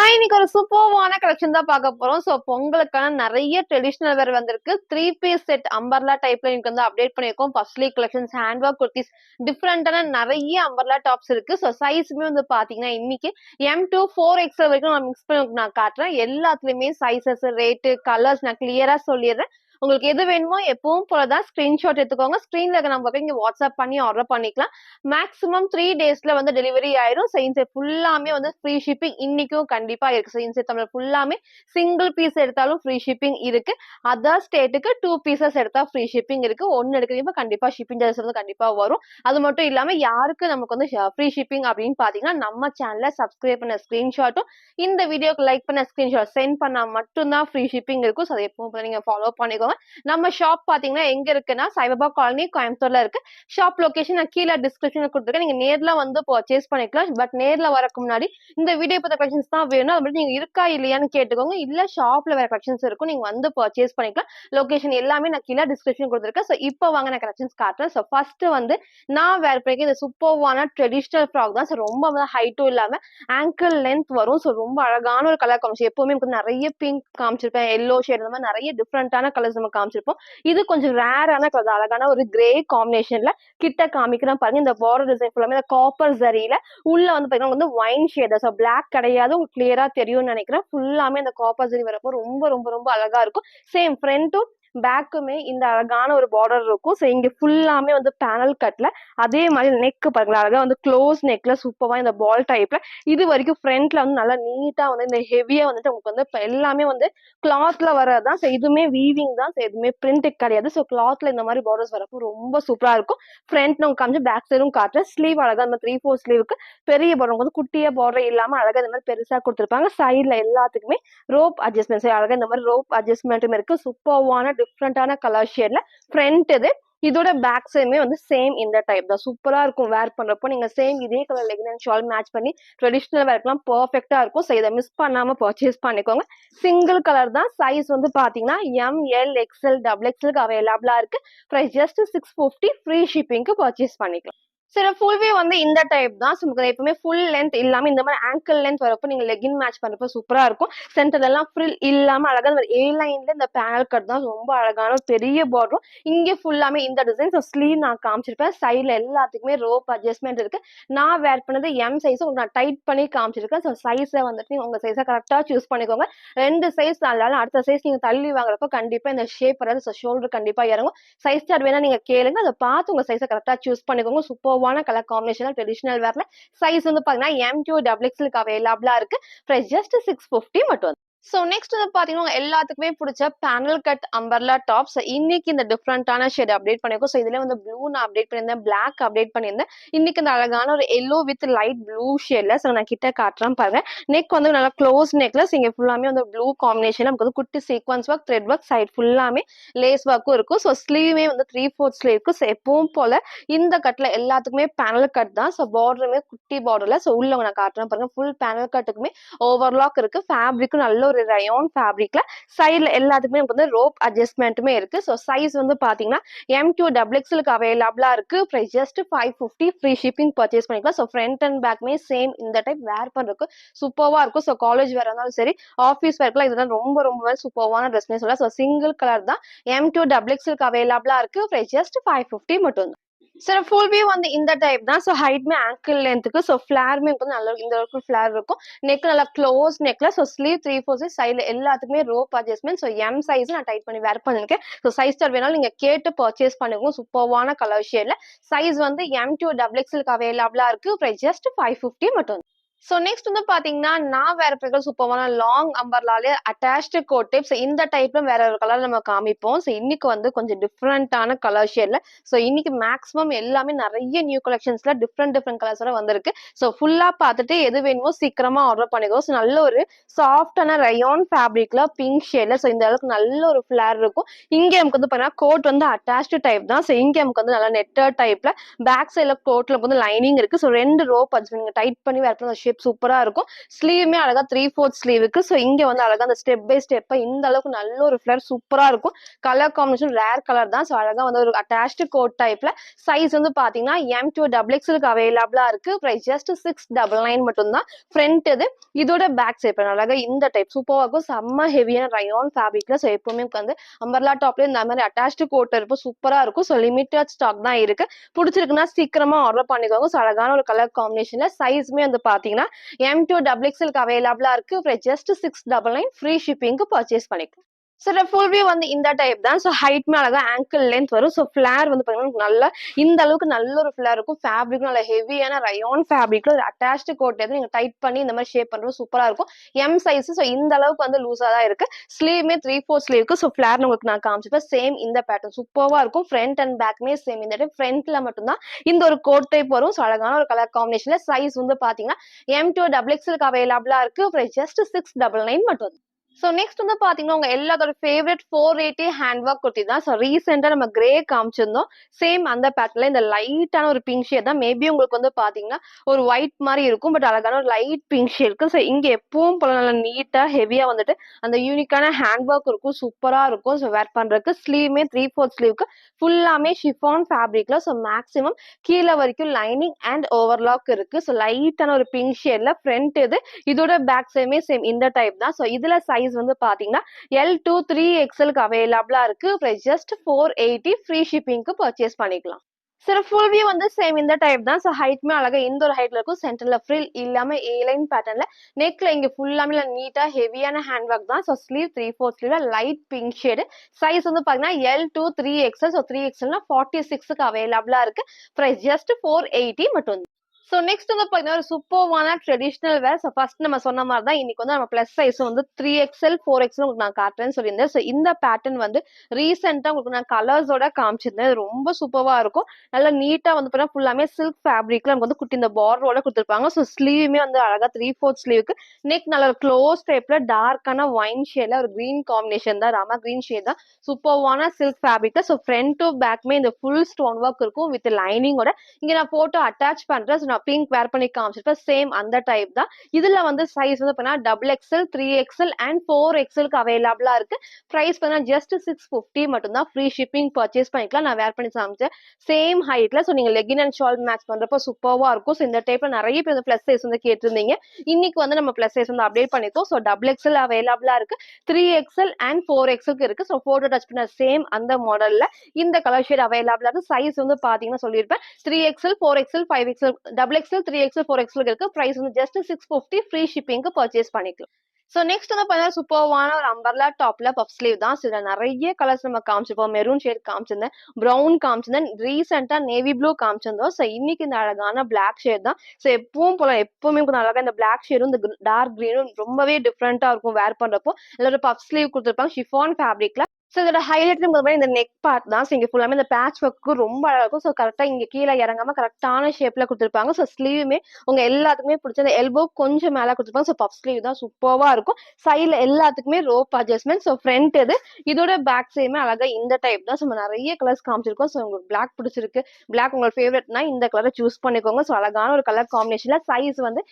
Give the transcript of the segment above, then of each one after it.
இன்னைக்கு ஒரு சூப்பர்வான கலெக்ஷன் தான் பார்க்க போறோம். ஸோ பொங்கலுக்கான நிறைய ட்ரெடிஷனல் வேர் வந்திருக்கு. 3 பீஸ் செட் அம்பர்லா டைப்ல இன்னைக்கு வந்து அப்டேட் பண்ணியிருக்கோம். Firstly collections hand work kurtis டிஃப்ரெண்டான நிறைய அம்பர்லா டாப்ஸ் இருக்கு. ஸோ சைஸுமே வந்து பாத்தீங்கன்னா இன்னைக்கு M to 4XL வரைக்கும் நான் மிக்ஸ் பண்ணி நான் காட்டுறேன். எல்லாத்துலயுமே சைசஸ், ரேட்டு, கலர்ஸ் நான் கிளியரா சொல்லிடுறேன். உங்களுக்கு எது வேணுமோ எப்பவும் போலதான் ஸ்கிரீன்ஷாட் எடுத்துக்கோங்க. ஸ்கிரீன்ல இருக்க நம்பருக்கு நீங்க வாட்ஸ்அப் பண்ணி ஆர்டர் பண்ணிக்கலாம். மேக்ஸிமம் 3 டேஸ்ல வந்து டெலிவரி ஆயிரும். இன்செட் ஃபுல்லாமே வந்து ஃப்ரீ ஷிப்பிங் இன்னைக்கும் கண்டிப்பா இருக்கு. இன்செட் தமிழ் ஃபுல்லாமே சிங்கிள் பீஸ் எடுத்தாலும் ஃப்ரீ ஷிப்பிங் இருக்கு. அதர் ஸ்டேட்டுக்கு 2 பீசஸ் எடுத்தா ஃப்ரீ ஷிப்பிங் இருக்கு. ஒன்னு எடுக்கிறீங்க கண்டிப்பா ஷிப்பிங் சார்ஜஸ் வந்து கண்டிப்பா வரும். அது மட்டும் இல்லாம யாருக்கு நமக்கு வந்து ஃப்ரீ ஷிப்பிங் அப்படின்னு பாத்தீங்கன்னா நம்ம சேனலை சப்ஸ்கிரைப் பண்ண ஸ்கிரீன்ஷாட்டும் இந்த வீடியோக்கு லைக் பண்ண ஸ்கிரீன்ஷாட் சென்ட் பண்ணா மட்டும்தான் ஃப்ரீ ஷிப்பிங் இருக்கும். ஸோ அதை எப்பவும் நீங்க ஃபாலோ பண்ணிக்கோங்க. நம்ம ஷாப் பாத்தீங்கன்னா எங்க இருக்குன்னா சாய்பாபா காலனி கோயம்புத்தூர்ல இருக்கு. ஷாப் லொகேஷன் நான் கீழே டிஸ்கிரிப்ஷன்ல கொடுத்துருக்கேன். நீங்க நேர்ல வந்து பர்ச்சேஸ் பண்ணிக்கலாம். பட் நேர்ல வரக்கு முன்னாடி இந்த வீடியோ பத்த கலெக்ஷன்ஸ் தான் வேணும் அது மட்டும் நீங்க இருக்கா இல்லையான்னு கேட்டுக்கோங்க. இல்ல ஷாப்ல வேற கலெக்ஷன்ஸ் இருக்கும் நீங்க வந்து பர்ச்சேஸ் பண்ணிக்கலாம். லொகேஷன் எல்லாமே நான் கீழே டிஸ்கிரிப்ஷன் கொடுத்துருக்கேன். ஸோ இப்போ வாங்க நான் கலெக்ஷன்ஸ் காட்டுறேன். ஸோ ஃபர்ஸ்ட் வந்து நான் வேற பண்ணிக்க இந்த சூப்பர்வான ட்ரெடிஷனல் ஃப்ராக் தான். ஸோ ரொம்ப ஹைட்டும் இல்லாம ஆங்கிள் லென்த் வரும். ஸோ ரொம்ப அழகான ஒரு கலர் காமிச்சு எப்பவுமே நிறைய பிங்க் காமிச்சிருப்பேன், எல்லோ ஷேட் இந்த மாதிரி நிறைய டிஃப்ரெண்டான கலர்ஸ் நம்ம காமிச்சிருப்போம். இது கொஞ்சம் ரேரான கலர், அழகான ஒரு கிரே காம்பினேஷன்ல கிட்ட காமிக்கிறேன் பாருங்க. இந்த பார்டர் டிசைன் ஃபுல்லாமே இந்த காப்பர் ஜரியில உள்ள வந்து பாத்தீங்கன்னா வந்து வைன் ஷேட், ஸோ பிளாக் கிடையாது, உங்களுக்கு கிளியரா தெரியும்னு நினைக்கிறேன். ஃபுல்லாமே இந்த காப்பர் ஜரி வரப்போ ரொம்ப ரொம்ப ரொம்ப அழகா இருக்கும். சேம் ஃப்ரண்ட்டும் பேக்குமே இந்த அழகான ஒரு பார்டர் இருக்கும். ஸோ இங்க ஃபுல்லாமே வந்து பேனல் கட்ல அதே மாதிரி நெக் பாருங்களா அழகா வந்து க்ளோஸ் நெக்ல சூப்பரா இந்த பால் டைப்ல இது வரைக்கும் ஃப்ரண்ட்ல வந்து நல்லா நீட்டா வந்து இந்த ஹெவியா வந்துட்டு உங்களுக்கு வந்து எல்லாமே வந்து கிளாத்ல வரதான். ஸோ இதுவுமே வீவிங் தான், ஸோ எதுவுமே பிரிண்ட் கிடையாது. ஸோ கிளாத்ல இந்த மாதிரி பார்டர்ஸ் வரப்போ ரொம்ப சூப்பரா இருக்கும். ஃப்ரண்ட் நம்ம காமிச்சு பேக் சைடும் காட்டுறேன். ஸ்லீவ் அழகா நம்ம 3/4 ஸ்லீவுக்கு பெரிய பார்டர் வந்து குட்டியா பார்டர் இல்லாம அழகா இந்த மாதிரி பெருசா கொடுத்துருப்பாங்க. சைட்ல எல்லாத்துக்குமே ரோப் அட்ஜஸ்ட்மெண்ட் அழகா இந்த மாதிரி ரோப் அட்ஜஸ்ட்மெண்ட்டும் இருக்கு. சூப்பர்வான டிஃப்ரெண்டான கலர் ஷேட்ல ஃப்ரண்ட் இது. இதோட பேக் சைடுமே வந்து சேம் இந்த டைப் தான், சூப்பரா இருக்கும். வேர் பண்றப்போ நீங்க சேம் இதே colour legging and shawl match பண்ணி ட்ரெடிஷனல் வேர்க்கெல்லாம் பெர்ஃபெக்டா இருக்கும். ஸோ இதை மிஸ் பண்ணாம பர்ச்சேஸ் பண்ணிக்கோங்க. சிங்கிள் கலர் தான். சைஸ் வந்து பாத்தீங்கன்னா ML XL XXL அவைலபிளா இருக்கு. Price just 650. ஃப்ரீ ஷிப்பிங்க்கு பர்ச்சேஸ் பண்ணிக்கலாம். சரி ஃபுல் வியூ வந்து இந்த டைப் தான். எப்பவுமே ஃபுல் லென்த் இல்லாம இந்த மாதிரி ஆங்கிள் லென்த் வரப்போ நீங்க லெகின் மேட்ச் பண்றப்போ சூப்பரா இருக்கும். சென்டர்ல எல்லாம் ஃப்ரில் இல்லாம அழகா ஏ லைன்ல இந்த பேனல் கட் தான் ரொம்ப அழகான பெரிய பார்டரும். இங்க ஃபுல்லாமே இந்த டிசைன். ஸோ ஸ்லீவ் நான் காமிச்சிருப்பேன். சைட்ல எல்லாத்துக்குமே ரோப் அட்ஜஸ்ட்மெண்ட் இருக்கு. நான் வேர் பண்ணது M சைஸ் உங்களுக்கு நான் டைட் பண்ணி காமிச்சிருக்கேன். ஸோ சைஸை வந்துட்டு நீங்க உங்க சைஸை கரெக்டா சூஸ் பண்ணிக்கோங்க. 2 சைஸ் நல்லாலும் அடுத்த சைஸ் நீங்க தள்ளி வாங்குறப்போ கண்டிப்பா இந்த ஷேப் வராது. ஸோ ஷோல்டர் கண்டிப்பா இறங்கும். சைஸ் சார்ட் வேணா நீங்க கேளுங்க, அதை பார்த்து உங்க சைஸை கரெக்டா சூஸ் பண்ணிக்கோங்க. சூப்பர் கலர் காம்பினேஷன் ட்ரெடிஷனல் வேர்ல சைஸ் வந்து பாத்தீங்கன்னா M to XXL அவைலபிளா இருக்கு. பிரைஸ் ஜஸ்ட் 650 மட்டும். சோ நெக்ஸ்ட் வந்து பாத்தீங்கன்னா எல்லாத்துக்குமே பிடிச்ச பேனல் கட் அம்பர்லா டாப்ஸ். இன்னைக்கு இந்த டிஃப்ரெண்டான ஷேட் அப்டேட் பண்ணிருக்கோம். ஸோ இதுல வந்து ப்ளூ நான் அப்டேட் பண்ணியிருந்தேன், பிளாக் அப்டேட் பண்ணியிருந்தேன். இன்னைக்கு இந்த அழகான ஒரு எல்லோ வித் லைட் ப்ளூ ஷேட்ல. ஸோ நான் கிட்ட காட்டுறேன் பாருங்க. நெக் வந்து நல்லா க்ளோஸ் நெக்ல இங்க ஃபுல்லாமே வந்து ப்ளூ காம்பினேஷன் நமக்கு வந்து குட்டி sequence work, thread work, side ஃபுல்லாமே லேஸ் ஒர்க்கும் இருக்கும். ஸோ ஸ்லீவே வந்து 3/4 ஸ்லீவ் இருக்கு. ஸோ எப்பவும் போல இந்த கட்ல எல்லாத்துக்குமே பேனல் கட் தான். ஸோ பார்டருமே குட்டி பார்டர்ல. ஸோ உள்ள நான் காட்டுறேன் பாருங்க. ஃபுல் பேனல் கட்டுக்குமே ஓவர்லாக் இருக்கு. ஃபேப்ரிக்கும் நல்ல ஒரு ரயோன் ஃபேப்ரிக்ல சைட்ல எல்லாத்துக்குமே வந்து ரோப் அட்ஜஸ்ட்மெண்ட்டுமே இருக்கு. ஸோ சைஸ் வந்து பாத்தீங்கன்னா M to XXL அவைலபிளா இருக்கு. Price just 550. Free shipping purchase பண்ணிக்கலாம். ஸோ ஃப்ரண்ட் அண்ட் பேக்மே சேம் இந்த டைப் வேர் பண்றதுக்கு சூப்பர்வா இருக்கும். ஸோ காலேஜ் வேர் இருந்தாலும் சரி, ஆஃபீஸ் வேர்க்குலாம் இதெல்லாம் ரொம்ப ரொம்ப சூப்பர்வான ட்ரெஸ்னே சொல்லலாம். ஸோ சிங்கிள் கலர் தான். M to XXL அவைலபிளா இருக்கு. பிரைஸ் ஜஸ்ட் 550 மட்டும். சார் ஃபுல் வியூ வந்து இந்த டைப் தான். ஸோ ஹைட்மே ஆங்கிள் லென்த்துக்கு. ஸோ ஃபிளாருமே வந்து நல்லா இந்த அளவுக்கு ஃபிளார் இருக்கும். நெக் நல்லா க்ளோஸ் நெக்ல. ஸோ ஸ்லீவ் 3/4 சைட்ல எல்லாத்துக்குமே rope adjustment. So M size நான் டைட் பண்ணி வேர் பண்ணிருக்கேன். ஸோ சைஸ் சார்ட் வேணாலும் நீங்க கேட்டு பர்ச்சேஸ் பண்ணுங்க. சூப்பர்வான கலர் ஷேட்ல சைஸ் வந்து M to XXL அவைலபிளா இருக்கு. பிரைஸ் ஜஸ்ட் 550 மட்டும். ஸோ நெக்ஸ்ட் வந்து பாத்தீங்கன்னா நான் வேற பிறகு சூப்பரான லாங் அம்பர்லாலே அட்டாச்டு கோட் டைப். ஸோ இந்த டைப்ல வேற ஒரு கலர் நம்ம காமிப்போம். ஸோ இன்னைக்கு வந்து கொஞ்சம் டிஃப்ரெண்டான கலர் ஷேட்ல. ஸோ இன்னைக்கு மேக்ஸிமம் எல்லாமே நிறைய நியூ கலெக்ஷன்ஸ்ல டிஃப்ரெண்ட் கலர்ஸோட வந்திருக்கு. ஸோ ஃபுல்லா பார்த்துட்டு எது வேணுமோ சீக்கிரமா ஆர்டர் பண்ணிக்கோ. ஸோ நல்ல ஒரு சாஃப்டான ரயான் ஃபேப்ரிக்ல பிங்க் ஷேட்ல. ஸோ இந்த அளவுக்கு நல்ல ஒரு ஃபிளார் இருக்கும். இங்க நமக்கு வந்து பாத்தீங்கன்னா கோட் வந்து அட்டாச்டு டைப் தான். ஸோ இங்க நமக்கு வந்து நல்லா நெட்டர் டைப்ல பேக் சைட்ல கோட்ல வந்து லைனிங் இருக்கு. ஸோ 2 ரோப் நீங்க டைட் பண்ணி வேற ஷேப் சூப்பரா இருக்கும். ஸ்லீவுமே அழகா 3/4 ஸ்லீவுக்கு. ஸோ இங்க வந்து அழகா அந்த ஸ்டெப் பை ஸ்டெப்பா இந்த அளவுக்கு நல்ல ஒரு ஃபிளர் சூப்பரா இருக்கும். கலர் காம்பினேஷன் ரேர் கலர் தான். ஸோ அழகா வந்து ஒரு அட்டாச்டு கோட் டைப்ல. சைஸ் வந்து பாத்தீங்கன்னா M2 XXL அவைலபிளா இருக்கு. பிரைஸ் ஜஸ்ட் 699 மட்டும் தான். ஃப்ரண்ட் இது. இதோட பேக் சைட் அழகா இந்த டைப் சூப்பரா இருக்கும். செம்ம ஹெவியான ரயான் ஃபேப்ரிக்ல. ஸோ எப்பவுமே வந்து அம்பர்லா டாப்ல இந்த மாதிரி அட்டாச்டு கோட் இருக்கும். சூப்பரா இருக்கும். ஸோ லிமிட்டட் ஸ்டாக் தான் இருக்கு. பிடிச்சிருக்குன்னா சீக்கிரமா ஆர்டர் பண்ணிக்கோங்க. ஸோ அழகான ஒரு கலர் காம்பினேஷன்ல சைஸ்மே வந்து பாத்தீங்கன்னா M2 XXL அவைலபிளா இருக்கு. ஜஸ்ட் 699 ஃப்ரீ ஷிப்பிங்க்கு பர்ச்சேஸ் பண்ணிக்கலாம். ஸோ ஃபுல் வியூ வந்து இந்த டைப் தான். ஸோ ஹைட்மே அழகா ஆங்கிள் லென்த் வரும். ஸோ ஃபிளேர் வந்து பார்த்தீங்கன்னா நல்லா இந்த அளவுக்கு நல்ல ஒரு ஃபிளேர் இருக்கும். ஃபேப்ரிக் நல்ல ஹெவியான ரயான் ஃபேப்ரிக்ல ஒரு அட்டாச்டு கோட் எது நீங்க டைட் பண்ணி இந்த மாதிரி ஷேப் பண்றது சூப்பரா இருக்கும். M size. ஸோ இந்த அளவுக்கு வந்து லூஸா தான் இருக்கு. ஸ்லீவ்மே 3/4 ஸ்லீவ்க்கு. ஸோ ஃபிளேர் உங்களுக்கு நான் காமிச்சிப்பேன். சேம் இந்த பேட்டர்ன் சூப்பரா இருக்கும். ஃப்ரண்ட் அண்ட் பேக்மே சேம் இந்த டைப். ஃப்ரண்ட்ல மட்டும்தான் இந்த ஒரு கோட் டைப் வரும். ஸோ அழகான ஒரு கலர் காம்பினேஷன்ல சைஸ் வந்து பாத்தீங்கன்னா M2 XXL அவைலபிளா இருக்கு. ஜஸ்ட் 699 மட்டும். ஸோ நெக்ஸ்ட் வந்து பாத்தீங்கன்னா உங்க எல்லாத்தோட ஃபேவரட் 480 ஹேண்ட் ஒர்க் குர்த்தி தான். ஸோ ரீசெண்டா நம்ம கிரே காமிச்சிருந்தோம். சேம் அந்த பேட்டர்ல இந்த லைட்டான ஒரு பிங்க் ஷேட் தான். மேபி உங்களுக்கு வந்து பாத்தீங்கன்னா ஒரு ஒயிட் மாதிரி இருக்கும். பட் அழகான ஒரு லைட் பிங்க் ஷேட் இருக்கு. ஸோ இங்க எப்பவும் போல நல்லா நீட்டா ஹெவியா வந்துட்டு அந்த யூனிக்கான ஹேண்ட் ஒர்க் இருக்கும். சூப்பரா இருக்கும். ஸோ வேர் பண்றதுக்கு ஸ்லீவ்மே 3/4 ஸ்லீவ்க்கு ஃபுல்லாமே ஷிஃபான் ஃபேப்ரிக்ல. ஸோ மேக்ஸிமம் கீழே வரைக்கும் லைனிங் அண்ட் ஓவர்லாக் இருக்கு. ஸோ லைட்டான ஒரு பிங்க் ஷேட்ல ஃப்ரண்ட் இது. இதோட பேக் சைடுமே சேம் இந்த டைப் தான். ஸோ இதுல சைஸ் வந்து பாத்தீங்கன்னா L2 3XL அவைலபிளா இருக்கு. பிரைஸ் ஜஸ்ட் 480 ஃப்ரீ ஷிப்பிங்க்கு பர்ச்சேஸ் பண்ணிக்கலாம். சார் ஃபுல் வியூ வந்து சேம் இந்த டைப் தான். ஸோ ஹைட்மே அழகா இந்த ஒரு ஹைட்ல இருக்கும். சென்டர்ல ஃப்ரில் இல்லாம ஏ லைன் பேட்டர்ன்ல நெக்ல இங்க ஃபுல்லாமே நீட்டா ஹெவியான ஹேண்ட் ஒர்க் தான். ஸோ ஸ்லீவ் 3/4 ஸ்லீவ்ல லைட் பிங்க் ஷேடு. சைஸ் வந்து பாத்தீங்கன்னா L2 3XL. ஸோ 3XLனா 46க்கு அவைலபிளா இருக்கு. பிரைஸ் ஜஸ்ட் 480 மட்டும். ஸோ நெக்ஸ்ட் வந்து பாத்தீங்கன்னா ஒரு சூப்பர்வான ட்ரெடிஷனல் வேர். ஸோ ஃபர்ஸ்ட் நம்ம சொன்ன மாதிரி தான் இன்னைக்கு வந்து நம்ம பிளஸ் சைஸ் வந்து 3XL 4XL உங்களுக்கு நான் காட்டுறேன்னு சொல்லியிருந்தேன். ஸோ இந்த பேட்டர்ன் வந்து ரீசெண்டா உங்களுக்கு நான் கலர்ஸோட காமிச்சிருந்தேன். ரொம்ப சூப்பர்வா இருக்கும். நல்லா நீட்டா வந்து பாத்தீங்கன்னா ஃபுல்லாமே சில்க் ஃபேப்ரிக்ல நமக்கு வந்து குட்டி இந்த பார்டரோட கொடுத்துருப்பாங்க. ஸோ ஸ்லீவுமே வந்து அழகா 3/4 ஸ்லீவுக்கு நெக் நல்ல க்ளோஸ் டைப்ல டார்க்கான ஒயின் ஷேட்ல ஒரு கிரீன் காம்பினேஷன் தான். ராமா கிரீன் ஷேட் தான். சூப்பர்வான சில்க் ஃபேப்ரிக்ல. ஸோ ஃப்ரண்ட் டு பேக்மே இந்த ஃபுல் ஸ்டோன் ஒர்க் இருக்கும் வித் லைனிங்கோட. இங்க நான் போட்டோ அட்டாச் பண்றேன். நான் பிங்க் வேர் பண்ணி காமிச்சிருப்பேன். சேம் அந்த டைப் தான். இதுல வந்து சைஸ் வந்து XXL 3XL அண்ட் 4XLக்கு அவைலபிளா இருக்கு. பிரைஸ் ஜஸ்ட் 650 மட்டும் தான். ஃப்ரீ ஷிப்பிங் பர்ச்சேஸ் பண்ணிக்கலாம். நான் வேர் பண்ணி காமிச்சேன். சேம் ஹைட்ல. ஸோ நீங்க லெகின் அண்ட் ஷால் மேட்ச் பண்றப்போ சூப்பர்வா இருக்கும். ஸோ இந்த டைப்ல நிறைய பேர் பிளஸ் சைஸ் வந்து கேட்டிருந்தீங்க. இன்னைக்கு வந்து நம்ம பிளஸ் சைஸ் வந்து அப்டேட் பண்ணிக்கோ. ஸோ XXL அவைலபிளா இருக்கு. 3XL அண்ட் 4XLக்கு இருக்கு. ஸோ போட்டோ டச் பண்ண சேம் அந்த மாடல்ல இந்த கலர் ஷேட் அவைலபிளா இருக்கு. சைஸ் வந்து பாத்தீங்கன்னா சொல்லியிருப்பேன் 3XL 4XL 5XL XXL 3XL 4XL இருக்கு. பிரைஸ் வந்து ஜஸ்ட் 650 ஃப்ரீ ஷிப்பிங்க்கு பர்ச்சேஸ் பண்ணிக்கலாம். ஸோ நெக்ஸ்ட் வந்து பார்த்தீங்கன்னா சூப்பர்வான ஒரு அம்பர்லா டாப்ல பஃப் ஸ்லீவ் தான். ஸோ இதில் நிறைய கலர்ஸ் நம்ம காமிச்சிருப்போம். மெரூன் ஷேட் காமிச்சிருந்தேன், ப்ரௌன் காமிச்சிருந்தேன், ரீசெண்டா நேவி ப்ளூ காமிச்சிருந்தோம். ஸோ இன்னைக்கு இந்த அழகான பிளாக் ஷேட் தான். ஸோ எப்பவும் போல எப்பவுமே கொஞ்சம் அழகா இந்த பிளாக் ஷேடும் இந்த டார்க் கிரீனும் ரொம்பவே டிஃப்ரெண்டா இருக்கும் வேர் பண்றப்போ. இதுல ஒரு பஃப் ஸ்லீவ் கொடுத்துருப்பாங்க ஷிஃபான் ஃபேப்ரிக்ல. ஸோ இதோட ஹைலைட் இந்த நெக் பார்ட் தான். ஸோ இங்க ஃபுல்லாமே இந்த பேட்ச் ஒர்க்கு ரொம்ப அழகா இருக்கும். ஸோ கரெக்டா இங்க கீழே இறங்காம கரெக்டான ஷேப்ல கொடுத்துருப்பாங்க. ஸோ ஸ்லீவுமே உங்க எல்லாத்துக்குமே பிடிச்ச அந்த எல்போ கொஞ்சம் மேல கொடுத்துருப்பாங்க. ஸோ பஃப் ஸ்லீவ் தான் சூப்பர்வா இருக்கும். சைட்ல எல்லாத்துக்குமே ரோப் அட்ஜஸ்ட்மெண்ட். ஸோ ஃப்ரண்ட் இது. இதோட பேக் சைடுமே அழகா இந்த டைப் தான். ஸோ நம்ம நிறைய கலர்ஸ் காமிச்சிருக்கோம். ஸோ உங்களுக்கு பிளாக் பிடிச்சிருக்கு, பிளாக் உங்களுக்கு ஃபேவரட்னா இந்த கலரை சூஸ் பண்ணிக்கோங்க. ஸோ அழகான ஒரு கலர் காம்பினேஷன்ல சைஸ் வந்து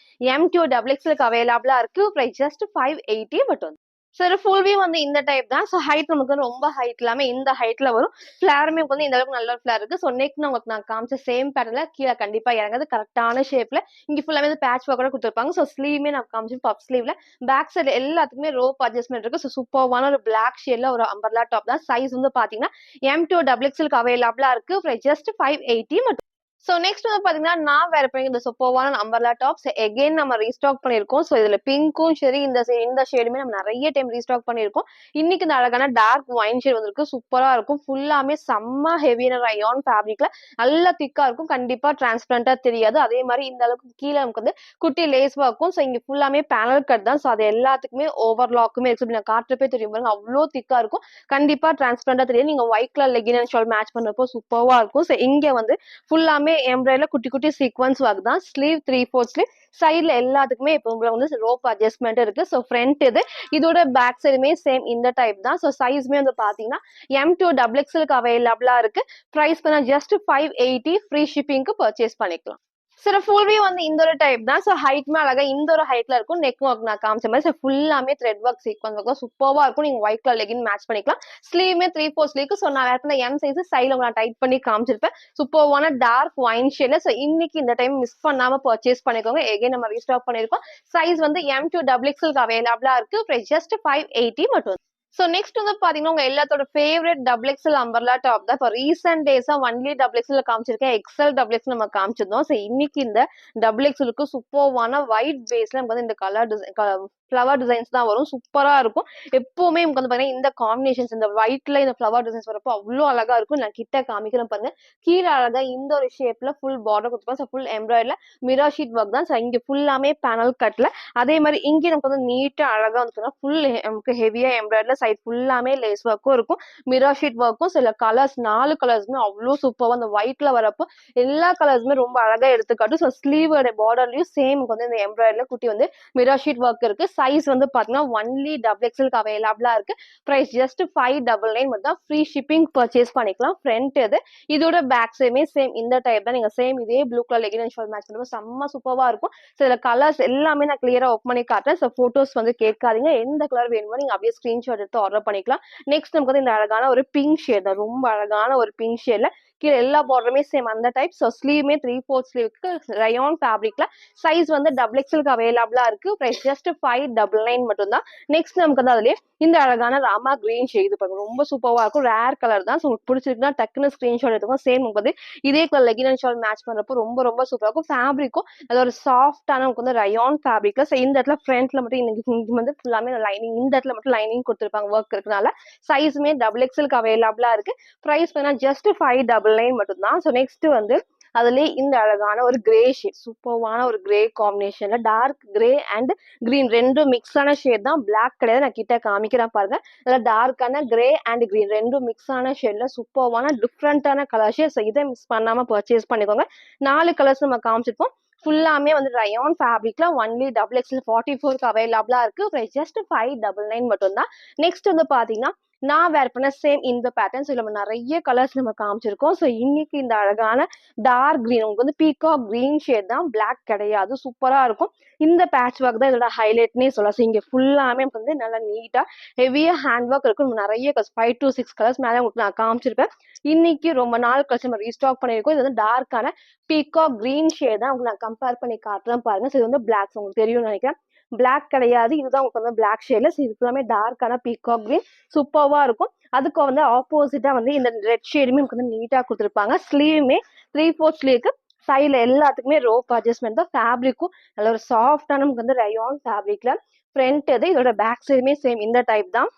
M2 XXL அவைலபிளா இருக்கு. பிரைஸ் ஜஸ்ட் 580 மட்டும். சார் ஃபுல் வியூ வந்து இந்த டைப் தான். ஸோ ஹைட் நமக்கு வந்து ரொம்ப ஹைட் இல்லாம இந்த ஹைட்ல வரும். ஃபிளாருமே வந்து இந்த அளவுக்கு நல்ல ஃபிளார் இருக்கு. ஸோ நெக் உங்களுக்கு நான் காமிச்ச சேம் பேட்டர்ல கீழே கண்டிப்பா இறங்குது கரெக்டான ஷேப்ல. இங்க ஃபுல்லாமே பேட்ச் ஒர்க்கோட கொடுத்துருப்பாங்க. ஸோ ஸ்லீவுமே நான் காமிச்சு பஃப் ஸ்லீவ்ல பேக் சைடு எல்லாத்துக்குமே ரோப் அட்ஜஸ்ட்மெண்ட் இருக்கு. ஸோ சூப்பர்வான ஒரு பிளாக் ஷேட்ல ஒரு அம்பர்லா டாப் தான். சைஸ் வந்து பாத்தீங்கன்னா M2 XXL அவைலபிளா இருக்கு. ஜஸ்ட் 580 மட்டும். ஸோ நெக்ஸ்ட் வந்து பாத்தீங்கன்னா நான் வேற பண்ணி இந்த சூப்பர்வான அம்பர்லா டாப்ஸ் எகைன் நம்ம ரீஸ்டாக் பண்ணிருக்கோம். ஸோ இதுல பிங்க்கும் சரி இந்த ஷேடுமே நம்ம நிறைய டைம் ரீஸ்டாக் பண்ணிருக்கோம். இன்னைக்கு இந்த அழகான டார்க் ஒயின் ஷேட் வந்திருக்கு. சூப்பரா இருக்கும். ஃபுல்லாமே செம்ம ஹெவியான ரயான் ஃபேப்ரிக்ல நல்லா திக்கா இருக்கும். கண்டிப்பா டிரான்ஸ்பரண்டா தெரியாது. அதே மாதிரி இந்த அளவுக்கு கீழே நமக்கு வந்து குட்டி லேஸ் இருக்கும். ஸோ இங்க ஃபுல்லாமே பேனல் கட் தான். ஸோ அது எல்லாத்துக்குமே ஓவர்லாக்குமே இருக்கு. நான் காட்டுறப்பே தெரியும் பாருங்க அவ்வளோ திக்கா இருக்கும். கண்டிப்பா டிரான்ஸ்பரண்டா தெரியாது. நீங்க white colour legging and shawl match பண்றப்போ சூப்பர்வா இருக்கும். ஸோ இங்க வந்து ஃபுல்லாமே எம்ப்ராய்டரில குட்டி குட்டி சீக்வன்ஸ் ஒர்க் தான். Sleeve 3/4 sleeve. சைட்ல எல்லாத்துக்குமே இப்போ வந்து ரோப் அட்ஜஸ்ட்மெண்ட் இருக்கு. ஸோ ஃப்ரண்ட் இது. இதோட பேக் சைடுமே சேம் இந்த டைப் தான். ஸோ சைஸ்மே வந்து பாத்தீங்கன்னா M2 XXL அவைலபிளா இருக்கு. பிரைஸ் ஜஸ்ட் 580 ஃப்ரீ ஷிப்பிங்க்கு பர்ச்சேஸ் பண்ணிக்கலாம். சில ஃபுல் வியூ வந்து இந்த ஒரு டைப் தான். ஸோ ஹைட்மே அழகா இந்த ஒரு ஹைட்ல இருக்கும். நெக் ஒர்க் நான் காமிச்ச மாதிரி. ஸோ ஃபுல்லாமே த்ரெட் ஒர்க் சீக்வன்ஸ் இருக்கும். சூப்பர்வா இருக்கும். நீங்க ஒயிட் கலர் லெகின் மேட்ச் பண்ணிக்கலாம். ஸ்லீவ்மே 3/4 ஸ்லீவ்க்கு. ஸோ நான் வேற எம் சைஸ் சைடுல நான் டைட் பண்ணி காமிச்சிருப்பேன். சூப்பர்வான டார்க் ஒயின் ஷேட்ல. ஸோ இன்னைக்கு இந்த டைம் மிஸ் பண்ணாம பர்ச்சேஸ் பண்ணிக்கோங்க. எகைன் நம்ம ரீஸ்டாக் பண்ணிருக்கோம். சைஸ் வந்து M2 XXL அவைலபிளா இருக்கு. பிரைஸ் ஜஸ்ட் 580 மட்டும். ஸோ நெக்ஸ்ட் வந்து பாத்தீங்கன்னா உங்க எல்லாத்தோட ஃபேவரட் XXL அம்பர்லா டாப் தான். இப்போ ரீசெண்ட் டேஸா ஒன்லி XXL காமிச்சிருக்கேன். XL நம்ம காமிச்சிருந்தோம். ஸோ இன்னைக்கு இந்த XXLக்கு சூப்பர்வான ஒயிட் பேஸ்ல நமக்கு வந்து இந்த கலர் டிசைன் ஃப்ளவர் டிசைன்ஸ் தான் வரும். சூப்பரா இருக்கும். எப்பவுமே நமக்கு வந்து பாத்தீங்கன்னா இந்த காம்பினேஷன்ஸ் இந்த ஒயிட்ல இந்த ஃப்ளவர் டிசைன்ஸ் வரப்போ அவ்வளோ அழகா இருக்கும். நான் கிட்ட காமிக்கிறேன் பாருங்க. கீழே அழகா இந்த ஒரு ஷேப்ல ஃபுல் பார்டர் கொடுத்துருப்போம். ஸோ ஃபுல் எம்ப்ராய்டர்ல மிரர் ஷீட் ஒர்க் தான். ஸோ இங்க ஃபுல்லாமே பேனல் கட்ல அதே மாதிரி இங்க நமக்கு வந்து நீட்டா அழகா வந்து ஃபுல் நமக்கு ஹெவியா எம்ப்ராய்டர்ல சைட் ஃபுல்லாமே லேஸ் ஒர்க்கும் இருக்கும். மிரர் ஷீட் ஒர்க்கும் சில கலர்ஸ் 4 கலர்ஸுமே அவ்வளோ சூப்பரா அந்த ஒயிட்ல வரப்போ எல்லா கலர்ஸுமே ரொம்ப அழகா எடுத்துக்காட்டும். ஸோ ஸ்லீவோட பார்டர்லயும் சேம் வந்து இந்த எம்ப்ராய்டர்ல குட்டி வந்து மிரர் ஷீட் ஒர்க் இருக்கு. சைஸ் வந்து பாத்தீங்கன்னா ஒன்லி XXLக்கு அவைலபிளா இருக்கு. பிரைஸ் ஜஸ்ட் 599 மட்டும் தான். ஃப்ரீ ஷிப்பிங் பர்ச்சேஸ் பண்ணிக்கலாம். ஃப்ரண்ட் இது இதோட பேக் சைடுமே சேம் இந்த டைப் தான். நீங்க சேம் இதே blue colour legging and shawl match பண்ணும்போது செம்ம சூப்பரா இருக்கும். ஸோ இதுல கலர்ஸ் எல்லாமே நான் கிளியரா ஓப்பன் பண்ணி காட்டுறேன். ஸோ போட்டோஸ் வந்து கேட்காதீங்க. எந்த கலர் வேணுமோ நீங்க அப்படியே ஸ்கிரீன்ஷாட் எடுத்து ஆர்டர் பண்ணிக்கலாம். நெக்ஸ்ட் நமக்கு வந்து இந்த அழகான ஒரு பிங்க் ஷேட் தான். ரொம்ப அழகான ஒரு பிங்க் ஷேட்ல கீழே எல்லா பார்டருமே சேம் அந்த டைப். ஸோ ஸ்லீவ்மே 3/4 ஸ்லீவ்க்கு ரயான் ஃபேப்ரிக்ல சைஸ் வந்து XXLக்கு அவைலபிளா இருக்கு. பிரைஸ் ஜஸ்ட் 599 மட்டும் தான். நெக்ஸ்ட் நமக்கு வந்து அதுலயே இந்த அழகான ராமா கிரீன் ஷேட் இது பாருங்க. ரொம்ப சூப்பரா இருக்கும். ரேர் கலர் தான். ஸோ உங்களுக்கு பிடிச்சிருக்குன்னா டக்குன்னு ஸ்கிரீன்ஷாட் எடுத்துக்கோங்க. சேம் வந்து இதே colour legging and shawl match பண்றப்போ ரொம்ப ரொம்ப சூப்பரா இருக்கும். ஃபேப்ரிக்கும் அது ஒரு சாஃப்டான நமக்கு வந்து ரயான் ஃபேப்ரிக்ல. ஸோ இந்த இடத்துல ஃப்ரண்ட்ல மட்டும் இங்க வந்து ஃபுல்லாமே லைனிங் இந்த இடத்துல மட்டும் லைனிங் கொடுத்துருப்பாங்க ஒர்க் இருக்கனால. சைஸுமே XXLக்கு அவைலபிளா இருக்கு. பிரைஸ் வேணா ஜஸ்ட் 599 மட்டும் தான். ஸோ நெக்ஸ்ட் வந்து அதுலயே இந்த அழகான ஒரு கிரே ஷேட் சூப்பர்வான ஒரு கிரே காம்பினேஷன்ல டார்க் கிரே அண்ட் கிரீன் ரெண்டும் மிக்ஸ் ஆன ஷேட் தான். பிளாக் கிடையாது. நான் கிட்ட காமிக்கிறேன் பாருங்க. அதில் டார்க்கான கிரே அண்ட் கிரீன் ரெண்டும் மிக்ஸ் ஆன ஷேட்ல சூப்பர்வான டிஃப்ரெண்டான கலர் ஷேட். ஸோ இதை மிஸ் பண்ணாம பர்ச்சேஸ் பண்ணிக்கோங்க. 4 கலர்ஸ் நம்ம காமிச்சிருப்போம். ஃபுல்லாமே வந்து ரயான் ஃபேப்ரிக்ல ஒன்லி XXL 44க்கு அவைலபிளா இருக்கு. பிரைஸ் ஜஸ்ட் 599 மட்டும் தான். நெக்ஸ்ட் வந்து பாத்தீங்கன்னா நான் வேர் பண்ண சேம் இந்த பேட்டர்ன்ஸ் நம்ம நிறைய கலர்ஸ் நம்ம காமிச்சிருக்கோம். ஸோ இன்னைக்கு இந்த அழகான டார்க் கிரீன் உங்களுக்கு வந்து பீகாக் கிரீன் ஷேட் தான். பிளாக் கிடையாது. சூப்பரா இருக்கும். இந்த பேட்ச் ஒர்க் தான் இதோட ஹைலைட்னே சொல்லலாம். ஸோ இங்க ஃபுல்லாமே வந்து நல்லா நீட்டா ஹெவியா ஹேண்ட் ஒர்க் இருக்கும். நிறைய 5 to 6 கலர்ஸ் மேலே உங்களுக்கு நான் காமிச்சிருப்பேன். இன்னைக்கு ரொம்ப நாள் கழிச்சு நம்ம ரீஸ்டாக் பண்ணியிருக்கோம். இது வந்து டார்க்கான பீகாக் கிரீன் ஷேட் தான் உங்களுக்கு நான் கம்பேர் பண்ணி காட்டுறேன் பாருங்க. ஸோ இது வந்து பிளாக் உங்களுக்கு தெரியும்னு நினைக்கிறேன். பிளாக் கிடையாது. இதுதான் உங்களுக்கு வந்து பிளாக் ஷேட்ல. ஸோ இது ஃபுல்லாமே டார்க்கான பீகாக் கிரீன் சூப்பர்வா இருக்கும். அதுக்கு வந்து ஆப்போசிட்டா வந்து இந்த ரெட் ஷேடுமே நமக்கு வந்து நீட்டா கொடுத்துருப்பாங்க. ஸ்லீவுமே 3/4 ஸ்லீவ்க்கு சைட்ல எல்லாத்துக்குமே ரோப் அட்ஜஸ்ட்மெண்ட் தான். ஃபேப்ரிக்கும் நல்ல ஒரு சாஃப்டான நமக்கு வந்து ரயான் ஃபேப்ரிக்ல ஃப்ரண்ட் இது இதோட பேக் சைடுமே சேம் இந்த டைப் தான்.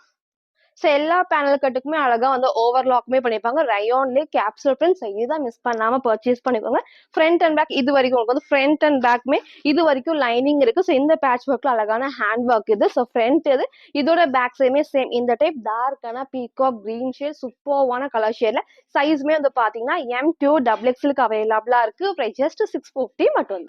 ஸோ எல்லா பேனல் கட்டுக்குமே அழகா வந்து ஓவர்லாக்குமே பண்ணிருப்பாங்க. ரயான்லேயே கேப்சூல் பிரிண்ட். இதுதான் மிஸ் பண்ணாம பர்ச்சேஸ் பண்ணிக்கோங்க. ஃப்ரண்ட் அண்ட் பேக் இது வரைக்கும் உங்களுக்கு வந்து ஃப்ரண்ட் அண்ட் பேக்குமே இது வரைக்கும் லைனிங் இருக்கு. ஸோ இந்த பேட்ச் ஒர்க்ல அழகான ஹேண்ட் ஒர்க் இது. ஸோ ஃப்ரண்ட் இது இதோட பேக் சைடுமே சேம் இந்த டைப் டார்க்கான பீகாக் கிரீன் ஷேட் சூப்பர்வான கலர் ஷேட்ல. சைஸ்மே வந்து பாத்தீங்கன்னா M2 XXLக்கு அவைலபிளா இருக்கு. பிரைஸ் ஜஸ்ட் 650 மட்டும்.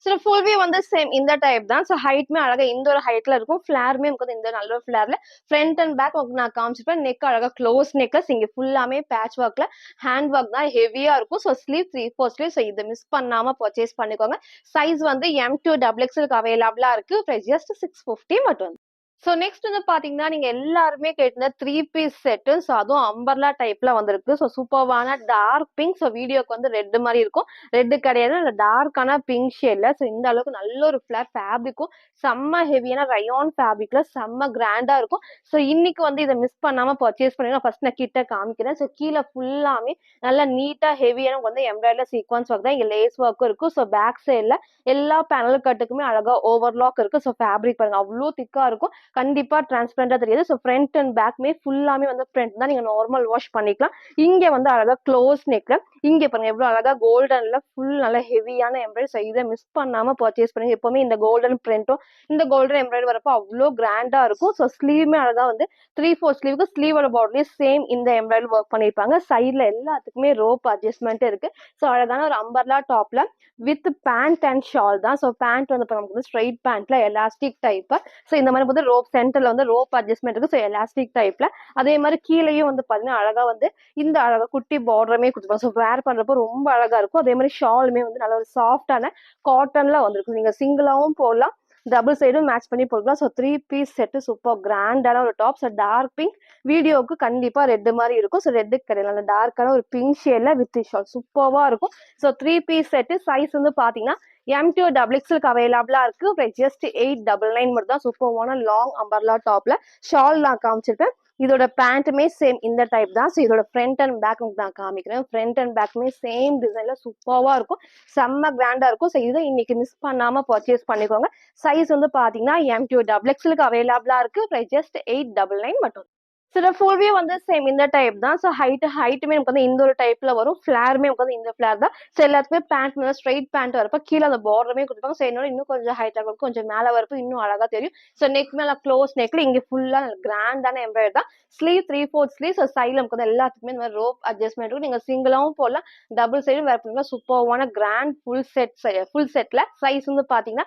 ஸோ ஃபுல் வியூ வந்து சேம் இந்த டைப் தான். ஸோ ஹைட்மே அழகா இந்த ஒரு ஹைட்ல இருக்கும். ஃபிளாருமே நமக்கு வந்து இந்த நல்ல ஒரு ஃபிளார்ல ஃப்ரண்ட் அண்ட் பேக் உங்களுக்கு நான் காமிச்சிருப்பேன். நெக் அழகா க்ளோஸ் நெக்லஸ் இங்க ஃபுல்லாமே பேட்ச் ஒர்க்ல ஹேண்ட் ஒர்க் தான் ஹெவியா இருக்கும். So sleeve 3/4 sleeve. ஸோ இதை மிஸ் பண்ணாம பர்ச்சேஸ் பண்ணிக்கோங்க. சைஸ் வந்து M2 XXLக்கு அவைலபிளா இருக்கு. பிரைஸ் ஜஸ்ட் 650 மட்டும். ஸோ நெக்ஸ்ட் வந்து பாத்தீங்கன்னா நீங்க எல்லாருமே கேட்டிருந்த 3 பீஸ் செட்டு. ஸோ அதுவும் அம்பர்லா டைப்ல வந்திருக்கு. ஸோ சூப்பர்வான டார்க் பிங்க். ஸோ வீடியோக்கு வந்து ரெட் மாதிரி இருக்கும். ரெட் கிடையாது. அந்த டார்க்கான பிங்க் ஷேட்ல. ஸோ இந்த அளவுக்கு நல்ல ஒரு ஃபிளார் ஃபேப்ரிக்கும் செம்ம ஹெவியான ரயான் ஃபேப்ரிக்ல செம்ம கிராண்டா இருக்கும். ஸோ இன்னைக்கு வந்து இதை மிஸ் பண்ணாம பர்ச்சேஸ் பண்ணுங்க. ஃபர்ஸ்ட் நான் கிட்ட காமிக்கிறேன். ஸோ கீழே ஃபுல்லாமே நல்லா நீட்டா ஹெவியான வந்து எம்ப்ராய்டரி சீக்வன்ஸ் ஒர்க் தான். இங்க லேஸ் ஒர்க்கும் இருக்கும். ஸோ பேக் சைட்ல எல்லா பேனல் கட்டுக்குமே அழகா ஓவர்லாக் இருக்கு. ஸோ ஃபேப்ரிக் பாருங்க அவ்வளோ திக்கா இருக்கும். கண்டிப்பா டிரான்ஸ்பரண்டா தெரியாது. ஸோ ஃப்ரண்ட் அண்ட் பேக்மே ஃபுல்லாமே வந்து ஃப்ரண்ட் தான். நீங்க நார்மல் வாஷ் பண்ணிக்கலாம். இங்க வந்து அழகா க்ளோஸ் நெக்ல இங்க பாருங்க எவ்வளவு அழகா கோல்டன்ல ஃபுல் நல்ல ஹெவியான எம்ப்ராய்டரி. ஸோ இதை மிஸ் பண்ணாம பர்ச்சேஸ் பண்ணுங்க. எப்பவுமே இந்த கோல்டன் பிரிண்டும் இந்த கோல்டன் எம்ப்ராய்டரி வரப்போ அவ்வளோ கிராண்டா இருக்கும். ஸோ ஸ்லீவ்மே அழகா வந்து 3/4 ஸ்லீவுக்கு ஸ்லீவோட பார்டர்லயே சேம் இந்த எம்ப்ராய்டரி ஒர்க் பண்ணிருப்பாங்க. சைட்ல எல்லாத்துக்குமே ரோப் அட்ஜஸ்ட்மெண்ட் இருக்கு. ஸோ அழகான ஒரு அம்பர்லா டாப்ல வித் பேண்ட் அண்ட் ஷால் தான். ஸோ பேண்ட் வந்து நமக்கு வந்து ஸ்ட்ரைட் பேண்ட்ல எலாஸ்டிக் டைப். ஸோ இந்த மாதிரி வந்து ரோப் சென்டர்ல வந்து ரோப் அட்ஜஸ்ட்மெண்ட் இருக்கு. ஸோ எலாஸ்டிக் டைப்ல. அதே மாதிரி கீழேயும் வந்து பாத்தீங்கன்னா அழகா வந்து இந்த அழகா குட்டி பார்டருமே கொடுத்துருப்பாங்க. ஸோ வேர் பண்றப்போ ரொம்ப அழகா இருக்கும். அதே மாதிரி ஷாலுமே வந்து நல்ல ஒரு சாஃப்டான காட்டன்ல வந்திருக்கும். நீங்க சிங்கிளாவும் போடலாம், டபுள் சைடும் மேட்ச் பண்ணி போடலாம். ஸோ 3 பீஸ் செட்டு சூப்பர் கிராண்டான ஒரு டாப். ஸோ டார்க் பிங்க் வீடியோவுக்கு கண்டிப்பா ரெட் மாதிரி இருக்கும். ஸோ ரெட்டுக்கு கிடையாது, அந்த டார்க்கான ஒரு பிங்க் ஷேட்ல வித் ஷால் சூப்பர்வா இருக்கும். ஸோ 3 பீஸ் செட்டு சைஸ் வந்து பாத்தீங்கன்னா M2 XXL அவைலபிளா இருக்கு. ஜஸ்ட் 899 மட்டும் தான். சூப்பர்வான லாங் அம்பர்லா டாப்ல ஷால் நான் காமிச்சிருப்பேன். இதோட பேண்ட்டுமே சேம் இந்த டைப் தான். ஸோ இதோட ஃப்ரண்ட் அண்ட் பேக் நான் காமிக்கிறேன். ஃப்ரண்ட் அண்ட் பேக்குமே சேம் டிசைன்ல சூப்பர்வா இருக்கும், செம்ம கிராண்டா இருக்கும். ஸோ இதை இன்னைக்கு மிஸ் பண்ணாம பர்ச்சேஸ் பண்ணிக்கோங்க. சைஸ் வந்து பாத்தீங்கன்னா M2 XXL அவைலபிளா இருக்கு. ஜஸ்ட் 899 மட்டும். சில ஃபுல் வியூ வந்து சேம் இந்த டைப் தான். ஸோ ஹைட்டுமே நமக்கு வந்து இந்த ஒரு டைப்ல வரும். ஃபிளாருமே நமக்கு வந்து இந்த ஃபிளார் தான். ஸோ எல்லாத்துக்குமே பேண்ட் வந்து ஸ்ட்ரைட் பேண்ட் வரப்ப கீழே அந்த பார்டருமே கொடுப்பாங்க. ஸோ என்னோட இன்னும் கொஞ்சம் ஹைட்டாக இருக்கும், கொஞ்சம் மேலே வரப்போ இன்னும் அழகா தெரியும். ஸோ நெக் மேல க்ளோஸ் நெக்ல இங்கே ஃபுல்லா கிராண்டான எம்ப்ராய்டரி தான். Sleeve 3/4 sleeve. ஸோ சைடில் நமக்கு வந்து எல்லாத்துக்குமே இந்த மாதிரி ரோப் அட்ஜஸ்ட்மெண்ட் இருக்கும். நீங்க சிங்கிளாவும் போடலாம், டபுள் சைடும் வேர் பண்ணுங்க. சூப்பர்வான கிராண்ட் ஃபுல் செட்ல சைஸ் வந்து பாத்தீங்கன்னா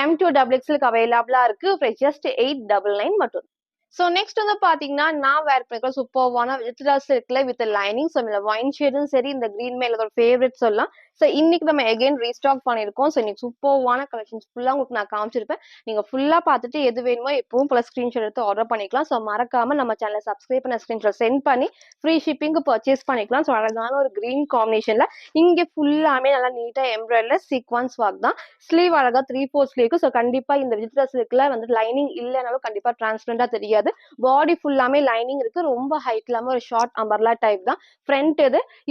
M2 XXL அவைலபிளா இருக்கு. ஜஸ்ட் 899 மட்டும். ஸோ நெக்ஸ்ட் வந்து பாத்தீங்கன்னா நான் வேர் பண்ணிக்கிற சூப்பர்வான வித்ரா சில்க்ல வித் லைனிங். ஸோ இந்த ஒயின் ஷேடும் சரி, இந்த கிரீன் மேல ஒரு ஃபேவரட் சொல்லலாம். ஸோ இன்னைக்கு நம்ம எகைன் ரீஸ்டாக் பண்ணியிருக்கோம். ஸோ இன்னைக்கு சூப்பர்வான கலெக்ஷன்ஸ் ஃபுல்லா உங்களுக்கு நான் காமிச்சிருப்பேன். நீங்க ஃபுல்லா பார்த்துட்டு எது வேணுமோ எப்பவும் போல ஸ்கிரீன்ஷாட் எடுத்து ஆர்டர் பண்ணிக்கலாம். ஸோ மறக்காம நம்ம சேனலை சப்ஸ்கிரைப் பண்ண ஸ்கிரீன்ஷாட் சென்ட் பண்ணி ஃப்ரீ ஷிப்பிங்க்கு பர்ச்சேஸ் பண்ணிக்கலாம். ஸோ அழகான ஒரு கிரீன் காம்பினேஷன்ல இங்க ஃபுல்லாமே நல்லா நீட்டா எம்ப்ராய்டர்ல சீக்வன்ஸ் ஒர்க் தான். ஸ்லீவ் அழகா 3/4 ஸ்லீவ்க்கு. ஸோ கண்டிப்பா இந்த வித்ரா சில்க்ல வந்து லைனிங் இல்லைனாலும் கண்டிப்பா டிரான்ஸ்பரண்டா தெரியாது. பாடி ஃபுல்லாமே லைனிங் இருக்கு. ரொம்ப ஹைட் இல்லாம ஒரு ஷார்ட் அம்பர்லா டைப் தான். ஃப்ரண்ட்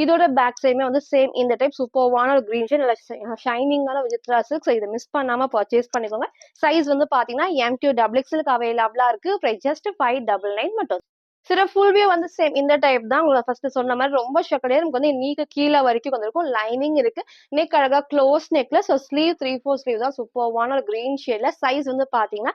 இதோட பேக் சைடுமே வந்து சேம் இந்த டைப் சூப்பர்வான ஒரு கிரீன் ஷேட், நல்ல ஷைனிங்கான வித்ரா சில்க். ஸோ இதை மிஸ் பண்ணாம பர்ச்சேஸ் பண்ணிக்கோங்க. சைஸ் வந்து பாத்தீங்கன்னா M2 XXL அவைலபிளா இருக்கு. ஜஸ்ட் 599 மட்டும். சில ஃபுல் வியூ வந்து சேம் இந்த டைப் தான். உங்களுக்கு ஃபர்ஸ்ட் சொன்ன மாதிரி ரொம்ப ஷார்ட் கிடையாது. நமக்கு வந்து நீக்கு கீழே வரைக்கும் வந்திருக்கும். லைனிங் இருக்கு. நெக் அழகா க்ளோஸ் நெக்ல. ஸோ ஸ்லீவ் 3/4 ஸ்லீவ் தான். சூப்பர்வான ஒரு கிரீன் ஷேட்ல சைஸ் வந்து பாத்தீங்கன்னா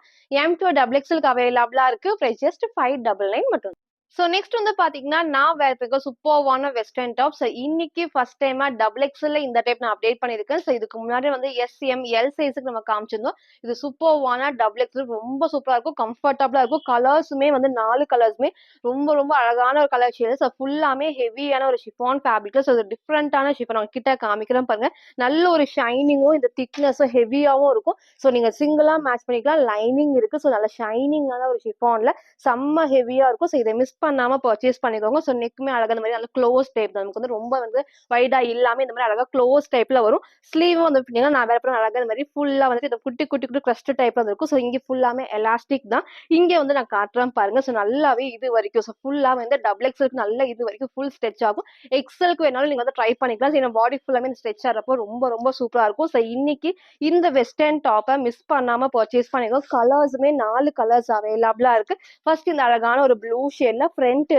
M2 XXL அவைலபிளா இருக்கு. ஜஸ்ட் 599 மட்டும். ஸோ நெக்ஸ்ட் வந்து பாத்தீங்கன்னா நான் வேர் பண்ணிருக்க சூப்பர்வான வெஸ்டர்ன் டாப். ஸோ இன்னைக்கு ஃபர்ஸ்ட் டைமா XXL இந்த டைப் நான் அப்டேட் பண்ணிருக்கேன். ஸோ இதுக்கு முன்னாடி வந்து SML சைஸுக்கு நம்ம காமிச்சிருந்தோம். இது சூப்பர்வான XXL ரொம்ப சூப்பரா இருக்கும், கம்ஃபர்டபுளா இருக்கும். கலர்ஸுமே வந்து 4 கலர்ஸுமே ரொம்ப ரொம்ப அழகான ஒரு கலர் ஷேடு. ஸோ ஃபுல்லாமே ஹெவியான ஒரு ஷிஃபான் ஃபேப்ரிக். ஸோ டிஃப்ரெண்டான ஷிஃபான் அவங்க கிட்ட காமிக்கிறேன் பாருங்க. நல்ல ஒரு ஷைனிங்கும் இந்த திக்னஸும் ஹெவியாவும் இருக்கும். ஸோ நீங்க சிங்கிளா மேட்ச் பண்ணிக்கலாம். லைனிங் இருக்கு. ஸோ நல்ல ஷைனிங்கான ஒரு ஷிஃபான்ல செம்ம ஹெவியா இருக்கும். ஸோ இதை மிஸ் பண்ணாம பர்ச்சேஸ் பண்ணிக்கோங்க. ஸோ நெக்குமே அழகா இந்த மாதிரி நல்ல க்ளோஸ் டைப் தான். நமக்கு வந்து ரொம்ப வந்து வைடா இல்லாம இந்த மாதிரி அழகா க்ளோஸ் டைப்ல வரும். ஸ்லீவும் வந்து பார்த்தீங்கன்னா நான் வேற அழகா இந்த மாதிரி ஃபுல்லா வந்து இந்த குட்டி குட்டி குட்டி கிரஸ்ட் டைப்ல இருக்கும். ஸோ இங்க ஃபுல்லாமே எலாஸ்டிக் தான். இங்க வந்து நான் காட்டுறேன் பாருங்க. ஸோ நல்லாவே இது வரைக்கும் ஸோ ஃபுல்லா வந்து XXL நல்ல இது வரைக்கும் ஃபுல் ஸ்ட்ரெச் ஆகும். எக்ஸலுக்கு வேணாலும் நீங்க வந்து ட்ரை பண்ணிக்கலாம். ஸோ பாடி ஃபுல்லாமே ஸ்ட்ரெச் ஆகிறப்போ ரொம்ப ரொம்ப சூப்பரா இருக்கும். ஸோ இன்னைக்கு இந்த வெஸ்டர்ன் டாப்பை மிஸ் பண்ணாம பர்ச்சேஸ் பண்ணிக்கோங்க. கலர்ஸுமே 4 கலர்ஸ் அவைலபிளா இருக்கு. ஃபர்ஸ்ட் இந்த அழகான ஒரு ப்ளூ ஷேட்ல ஃப்ரண்ட்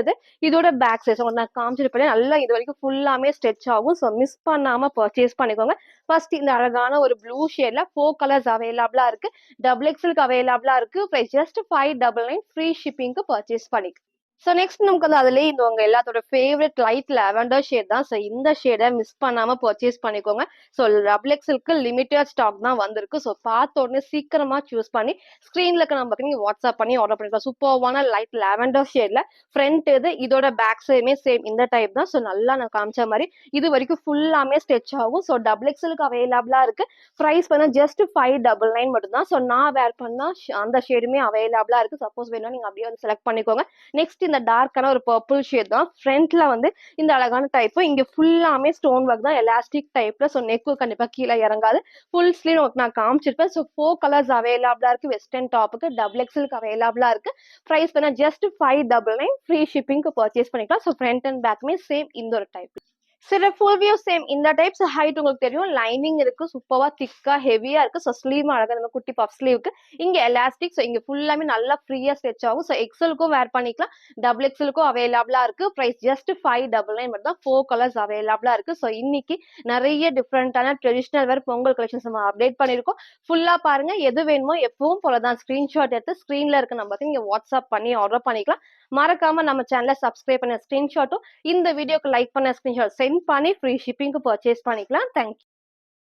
இதோட பேக் சைஸ் நான் காமிச்சிருப்பேன். நல்லா இது வரைக்கும் ஃபுல்லாமே ஸ்ட்ரெச் ஆகும். ஸோ மிஸ் பண்ணாம பர்ச்சேஸ் பண்ணிக்கோங்க. ஃபர்ஸ்ட் இந்த அழகான ஒரு ப்ளூ ஷேட்ல 4 கலர்ஸ் அவைலபிளா இருக்கு. XXL அவைலபிளா இருக்கு. ஜஸ்ட் 599 ஃப்ரீ ஷிப்பிங்க்கு பர்ச்சேஸ் பண்ணிக்கலாம். ஸோ நெக்ஸ்ட் நமக்கு வந்து அதுலேயே இந்த உங்க எல்லாத்தோட ஃபேவரட் லைட் லாவெண்டர் ஷேட் தான். ஸோ இந்த ஷேடை மிஸ் பண்ணாம பர்ச்சேஸ் பண்ணிக்கோங்க. ஸோ XXLக்கு லிமிட்டட் ஸ்டாக் தான் வந்திருக்கு. ஸோ பார்த்த உடனே சீக்கிரமா சூஸ் பண்ணி ஸ்க்ரீன்ல இருக்க நம்பருக்கு நீங்க வாட்ஸ்அப் பண்ணி ஆர்டர் பண்ணிக்கலாம். சூப்பர்வான லைட் லாவெண்டர் ஷேட்ல ஃப்ரண்ட் இதோட பேக் சைடுமே சேம் இந்த டைப் தான். ஸோ நல்லா நான் காமிச்ச மாதிரி இது வரைக்கும் ஃபுல்லாமே ஸ்ட்ரெச் ஆகும். ஸோ XXLக்கு அவைலபிளா இருக்கு. ப்ரைஸ் பண்ண ஜஸ்ட் 599 மட்டும் தான். ஸோ நான் வேர் பண்ணா அந்த ஷேடுமே அவைலபிளா இருக்கு. சப்போஸ் வேணா நீங்க அப்படியே வந்து செலக்ட் பண்ணிக்கோங்க. நெக்ஸ்ட் இந்த டார்க்கான ஒரு பர்பிள் ஷேட் தான். ஃப்ரண்ட்ல வந்து இந்த அழகான டைப். இங்க ஃபுல்லாமே ஸ்டோன் ஒர்க் தான், எலாஸ்டிக் டைப்ல. ஸோ நெக்கு கண்டிப்பா கீழே இறங்காது. ஃபுல் ஸ்லீவ் நான் காமிச்சிருப்பேன். ஸோ 4 கலர்ஸ் அவைலபிளா இருக்கு. வெஸ்டர்ன் டாப்புக்கு XXLக்கு அவைலபிளா இருக்கு. ப்ரைஸ் பண்ண ஜஸ்ட் 599 ஃப்ரீ ஷிப்பிங்க்கு பர்ச்சேஸ் பண்ணிக்கலாம். ஸோ ஃப்ரண்ட் அண்ட் பேக்குமே சேம் இந்த ஒரு டைப். சில ஃபுல் வியூ சேம் இந்த டைப்ஸ். ஹைட் உங்களுக்கு தெரியும், லைனிங் இருக்கு, சூப்பரா திக்கா ஹெவியா இருக்கு. ஸோ ஸ்லீவ் அழகா நம்ம குட்டி பஃப் ஸ்லீவ்க்கு இங்க எலாஸ்டிக். ஸோ இங்க ஃபுல்லாமே நல்லா ஃப்ரீயா ஸ்ட்ரெச் ஆகும். ஸோ எக்ஸலுக்கும் வேர் பண்ணிக்கலாம், XXLக்கும் அவைலபிளா இருக்கு. பிரைஸ் ஜஸ்ட் 599 மட்டும் தான். 4 கலர்ஸ் அவைலபிளா இருக்கு. ஸோ இன்னைக்கு நிறைய டிஃப்ரெண்டான ட்ரெடிஷனல் வேர் பொங்கல் கலெக்ஷன்ஸ் நம்ம அப்டேட் பண்ணிருக்கோம். ஃபுல்லா பாருங்க. எது வேணுமோ எப்பவும் போலதான் ஸ்கிரீன்ஷாட் எடுத்து ஸ்கிரீன்ல இருக்க நம்பருக்கு நீங்க வாட்ஸ்அப் பண்ணி ஆர்டர் பண்ணிக்கலாம். மறக்காம நம்ம சேனலை சப்ஸ்கிரைப் பண்ண ஸ்கிரீன்ஷாட்டும் இந்த வீடியோக்கு லைக் பண்ண ஸ்கிரீன்ஷாட் சென்ட் பண்ணி ஃப்ரீ ஷிப்பிங்க்கு பர்ச்சேஸ் பண்ணிக்கலாம். தேங்க்யூ.